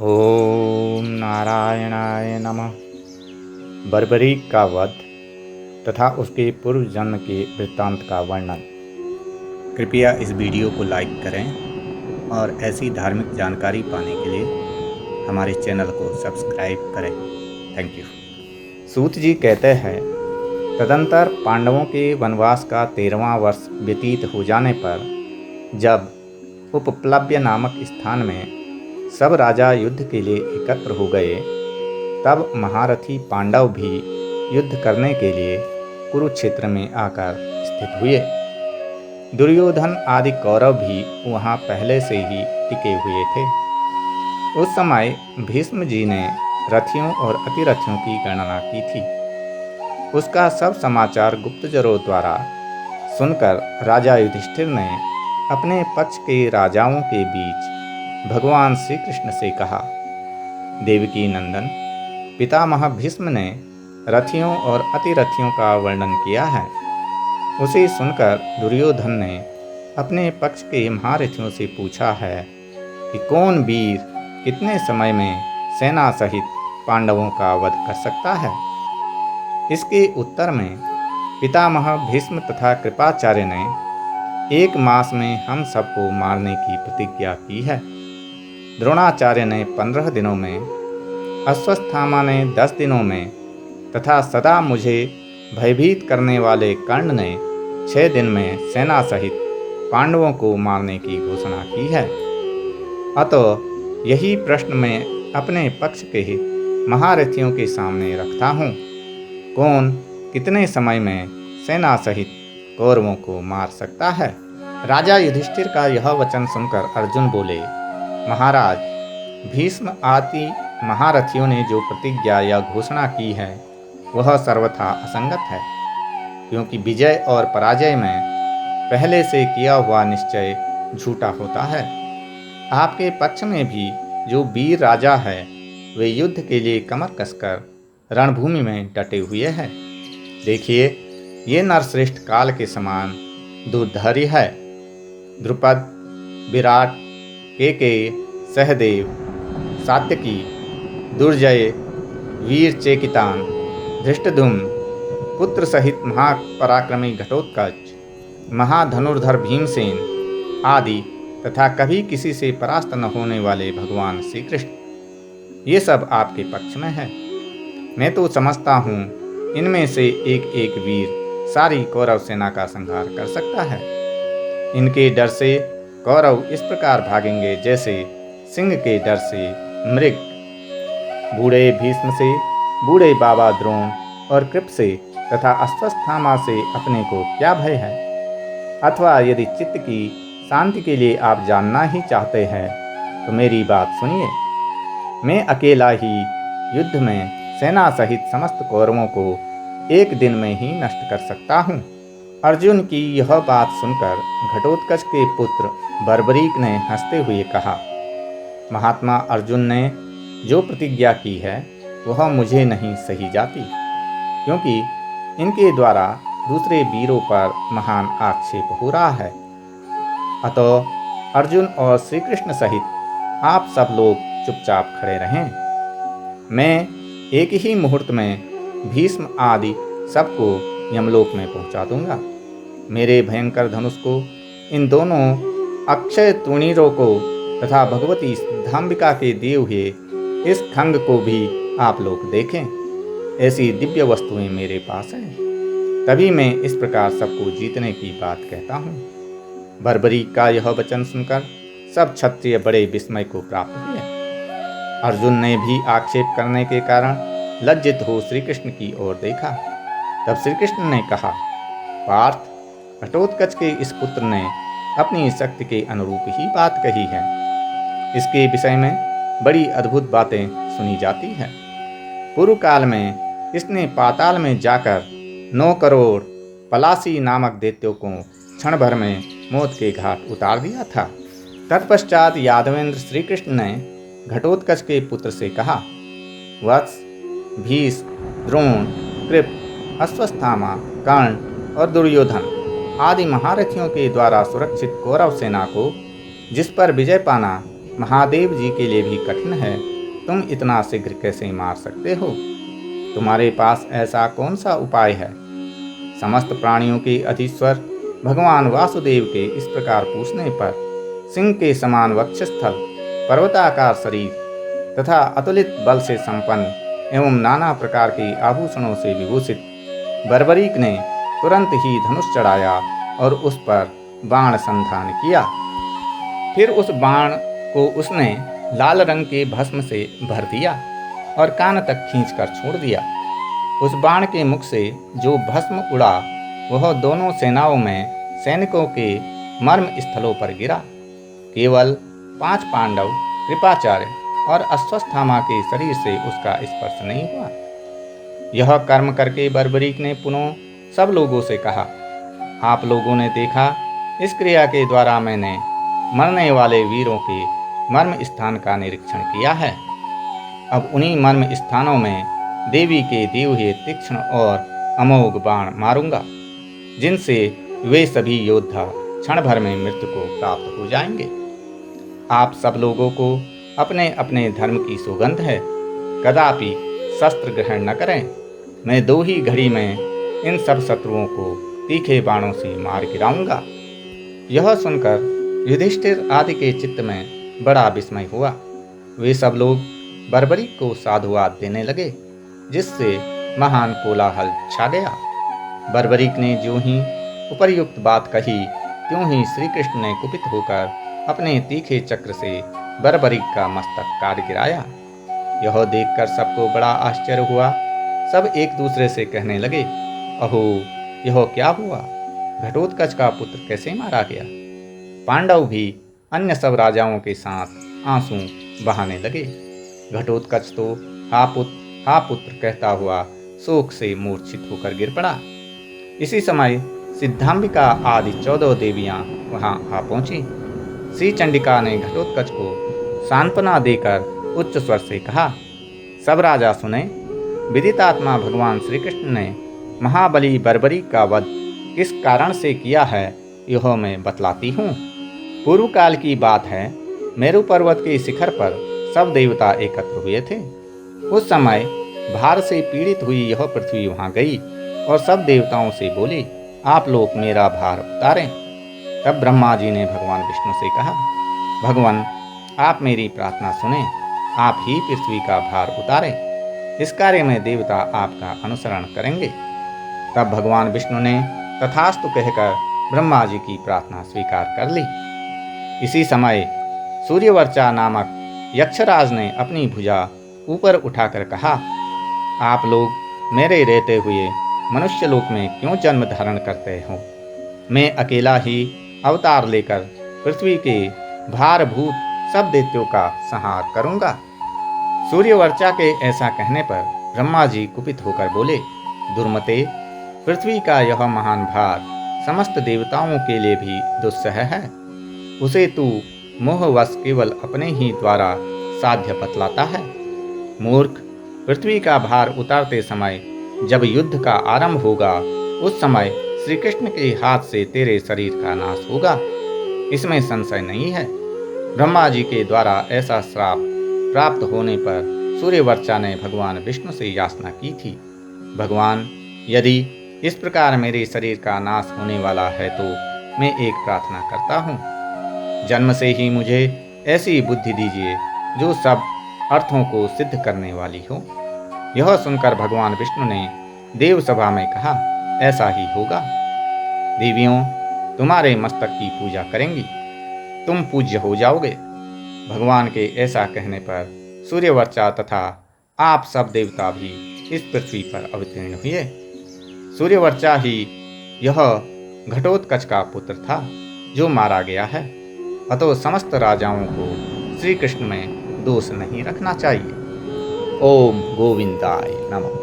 ओम नारायणाय नमः। बर्बरीक का वध तथा उसके पूर्व जन्म के वृत्तांत का वर्णन। कृपया इस वीडियो को लाइक करें और ऐसी धार्मिक जानकारी पाने के लिए हमारे चैनल को सब्सक्राइब करें। Thank you. सूत जी कहते हैं, तदंतर पांडवों के वनवास का 13वां वर्ष व्यतीत हो जाने पर जब उपप्लव्य नामक स्थान में सब राजा युद्ध के लिए एकत्र हो गए, तब महारथी पांडव भी युद्ध करने के लिए कुरुक्षेत्र में आकर स्थित हुए। दुर्योधन आदि कौरव भी वहां पहले से ही टिके हुए थे। उस समय भीष्म जी ने रथियों और अतिरथियों की गणना की थी। उसका सब समाचार गुप्तचरों द्वारा सुनकर राजा युधिष्ठिर ने अपने पक्ष के राजाओं के बीच भगवान श्री कृष्ण से कहा, देवकी नंदन, पितामह भीष्म ने रथियों और अतिरथियों का वर्णन किया है। उसे सुनकर दुर्योधन ने अपने पक्ष के महारथियों से पूछा है कि कौन वीर कितने समय में सेना सहित पांडवों का वध कर सकता है। इसके उत्तर में पितामह भीष्म तथा कृपाचार्य ने 1 मास में हम सबको मारने की प्रतिज्ञा की है। द्रोणाचार्य ने 15 दिनों में, अश्वत्थामा ने 10 दिनों में तथा सदा मुझे भयभीत करने वाले कर्ण ने 6 दिन में सेना सहित पांडवों को मारने की घोषणा की है। अतः यही प्रश्न मैं अपने पक्ष के महारथियों के सामने रखता हूँ, कौन कितने समय में सेना सहित कौरवों को मार सकता है। राजा युधिष्ठिर का यह वचन सुनकर अर्जुन बोले, महाराज, भीष्म आदि महारथियों ने जो प्रतिज्ञा या घोषणा की है वह सर्वथा असंगत है, क्योंकि विजय और पराजय में पहले से किया हुआ निश्चय झूठा होता है। आपके पक्ष में भी जो वीर राजा है वे युद्ध के लिए कमर कसकर रणभूमि में डटे हुए हैं। देखिए, ये नरश्रेष्ठ काल के समान दुर्धर्य है। द्रुपद, विराट, केकय, सहदेव, सात्यकी, दुर्जय, वीर चेकितान, धृष्टद्युम्न पुत्र सहित महापराक्रमी घटोत्कच, महाधनुर्धर भीमसेन आदि तथा कभी किसी से परास्त न होने वाले भगवान श्री कृष्ण, ये सब आपके पक्ष में है। मैं तो समझता हूँ इनमें से एक एक वीर सारी कौरव सेना का संहार कर सकता है। इनके डर से कौरव इस प्रकार भागेंगे जैसे सिंह के डर से मृग। बूढ़े भीष्म से, बूढ़े बाबा द्रोण और कृप से तथा अश्वत्थामा से अपने को क्या भय है। अथवा यदि चित्त की शांति के लिए आप जानना ही चाहते हैं तो मेरी बात सुनिए। मैं अकेला ही युद्ध में सेना सहित समस्त कौरवों को 1 दिन में ही नष्ट कर सकता हूँ। अर्जुन की यह बात सुनकर घटोत्कच के पुत्र बर्बरीक ने हंसते हुए कहा, महात्मा अर्जुन ने जो प्रतिज्ञा की है वह मुझे नहीं सही जाती, क्योंकि इनके द्वारा दूसरे वीरों पर महान आक्षेप हो रहा है। अतः अर्जुन और श्री कृष्ण सहित आप सब लोग चुपचाप खड़े रहें। मैं एक ही मुहूर्त में भीष्म आदि सबको यमलोक में पहुंचा दूंगा। मेरे भयंकर धनुष को, इन दोनों अक्षय तूणीरों को तथा भगवती धाम्बिका के दिए हुए इस खंग को भी आप लोग देखें। ऐसी दिव्य वस्तुएं मेरे पास हैं। तभी मैं इस प्रकार सबको जीतने की बात कहता हूँ। बर्बरीक का यह वचन सुनकर सब क्षत्रिय बड़े विस्मय को प्राप्त हुए। अर्जुन ने भी आक्षेप करने के कारण लज्जित हो श्री कृष्ण की ओर देखा। तब श्री कृष्ण ने कहा, पार्थ, घटोत्कच के इस पुत्र ने अपनी शक्ति के अनुरूप ही बात कही है। इसके विषय में बड़ी अद्भुत बातें सुनी जाती है। पूर्व काल में इसने पाताल में जाकर 9 करोड़ पलासी नामक दैत्यों को क्षण भर में मौत के घाट उतार दिया था। तत्पश्चात यादवेंद्र श्री कृष्ण ने घटोत्कच के पुत्र से कहा, वत्स, भीष्म, द्रोण, कृप, अश्वत्थामा, कर्ण और दुर्योधन आदि महारथियों के द्वारा सुरक्षित कौरव सेना को जिस पर विजय पाना महादेव जी के लिए भी कठिन है। तुम इतना शीघ्र कैसे मार सकते हो? तुम्हारे पास ऐसा कौन सा उपाय है? समस्त प्राणियों के अधीश्वर भगवान वासुदेव के इस प्रकार पूछने पर सिंह के समान वक्षस्थल, पर्वताकार शरीर तथा अतुलित बल से संपन्न एवं नाना प्रकार के आभूषणों से विभूषित बर्बरीक ने तुरंत ही धनुष चढ़ाया और उस पर बाण संधान किया। फिर उस बाण को उसने लाल रंग के भस्म से भर दिया और कान तक खींचकर छोड़ दिया। उस बाण के मुख से जो भस्म उड़ा वह दोनों सेनाओं में सैनिकों के मर्म स्थलों पर गिरा। केवल 5 पांडव, कृपाचार्य और अश्वत्थामा के शरीर से उसका स्पर्श नहीं हुआ। यह कर्म करके बर्बरीक ने पुनः सब लोगों से कहा, आप लोगों ने देखा, इस क्रिया के द्वारा मैंने मरने वाले वीरों के मर्म स्थान का निरीक्षण किया है। अब उन्हीं मर्म स्थानों में देवी के दिए हुए तीक्ष्ण और अमोघ बाण मारूंगा, जिनसे वे सभी योद्धा क्षण भर में मृत्यु को प्राप्त हो जाएंगे। आप सब लोगों को अपने अपने धर्म की सुगंध है, कदापि शस्त्र ग्रहण न करें। मैं 2 ही घड़ी में इन सब शत्रुओं को तीखे बाणों से मार गिराऊंगा। यह सुनकर युधिष्ठिर आदि के चित्त में बड़ा विस्मय हुआ। वे सब लोग बर्बरीक को साधुवाद देने लगे, जिससे महान कोलाहल छा गया। बर्बरीक ने जो ही उपर्युक्त बात कही, त्यों ही श्री कृष्ण ने कुपित होकर अपने तीखे चक्र से बर्बरीक का मस्तक काट गिराया। यह देखकर सबको बड़ा आश्चर्य हुआ। सब एक दूसरे से कहने लगे, अहो, यह क्या हुआ? घटोत्कच का पुत्र कैसे मारा गया? पांडव भी अन्य सब राजाओं के साथ आंसू बहाने लगे। घटोत्कच तो हा पुत्र कहता हुआ शोक से मूर्छित होकर गिर पड़ा। इसी समय सिद्धांबिका आदि 14 देवियां वहां आ पहुंची। श्री चंडिका ने घटोत्कच को सांत्वना देकर उच्च स्वर से कहा, सब राजा सुने, विदितात्मा भगवान श्री कृष्ण ने महाबली बर्बरीक का वध किस कारण से किया है, यह मैं बतलाती हूँ। पूर्व काल की बात है, मेरु पर्वत के शिखर पर सब देवता एकत्र हुए थे। उस समय भार से पीड़ित हुई यह पृथ्वी वहां गई और सब देवताओं से बोली, आप लोग मेरा भार उतारें। तब ब्रह्मा जी ने भगवान विष्णु से कहा, भगवान, आप मेरी प्रार्थना सुने, आप ही पृथ्वी का भार उतारें। इस कार्य में देवता आपका अनुसरण करेंगे। तब भगवान विष्णु ने तथास्तु कहकर ब्रह्मा जी की प्रार्थना स्वीकार कर ली। इसी समय सूर्यवर्चा नामक यक्षराज ने अपनी भुजा ऊपर उठाकर कहा, आप लोग मेरे रहते हुए मनुष्य लोक में क्यों जन्म धारण करते हो? मैं अकेला ही अवतार लेकर पृथ्वी के भारभूत सब दैत्यों का संहार करूंगा। सूर्यवर्चा के ऐसा कहने पर ब्रह्मा जी कुपित होकर बोले, दुर्मते, पृथ्वी का यह महान भार समस्त देवताओं के लिए भी दुस्सह है। उसे तू मोहवश केवल अपने ही द्वारा साध्य बतलाता है। मूर्ख, पृथ्वी का भार उतारते समय जब युद्ध का आरंभ होगा, उस समय श्री कृष्ण के हाथ से तेरे शरीर का नाश होगा, इसमें संशय नहीं है। ब्रह्मा जी के द्वारा ऐसा श्राप प्राप्त होने पर सूर्यवर्चा ने भगवान विष्णु से याचना की थी, भगवान, यदि इस प्रकार मेरे शरीर का नाश होने वाला है तो मैं एक प्रार्थना करता हूँ, जन्म से ही मुझे ऐसी बुद्धि दीजिए जो सब अर्थों को सिद्ध करने वाली हो। यह सुनकर भगवान विष्णु ने देव सभा में कहा, ऐसा ही होगा। देवियों, तुम्हारे मस्तक की पूजा करेंगी, तुम पूज्य हो जाओगे। भगवान के ऐसा कहने पर सूर्यवर्चा तथा आप सब देवता भी इस पृथ्वी पर अवतीर्ण हुए। सूर्यवर्चा ही यह घटोत्कच का पुत्र था जो मारा गया है। अतः समस्त राजाओं को श्री कृष्ण में दोष नहीं रखना चाहिए। ओम गोविंदाय नमः।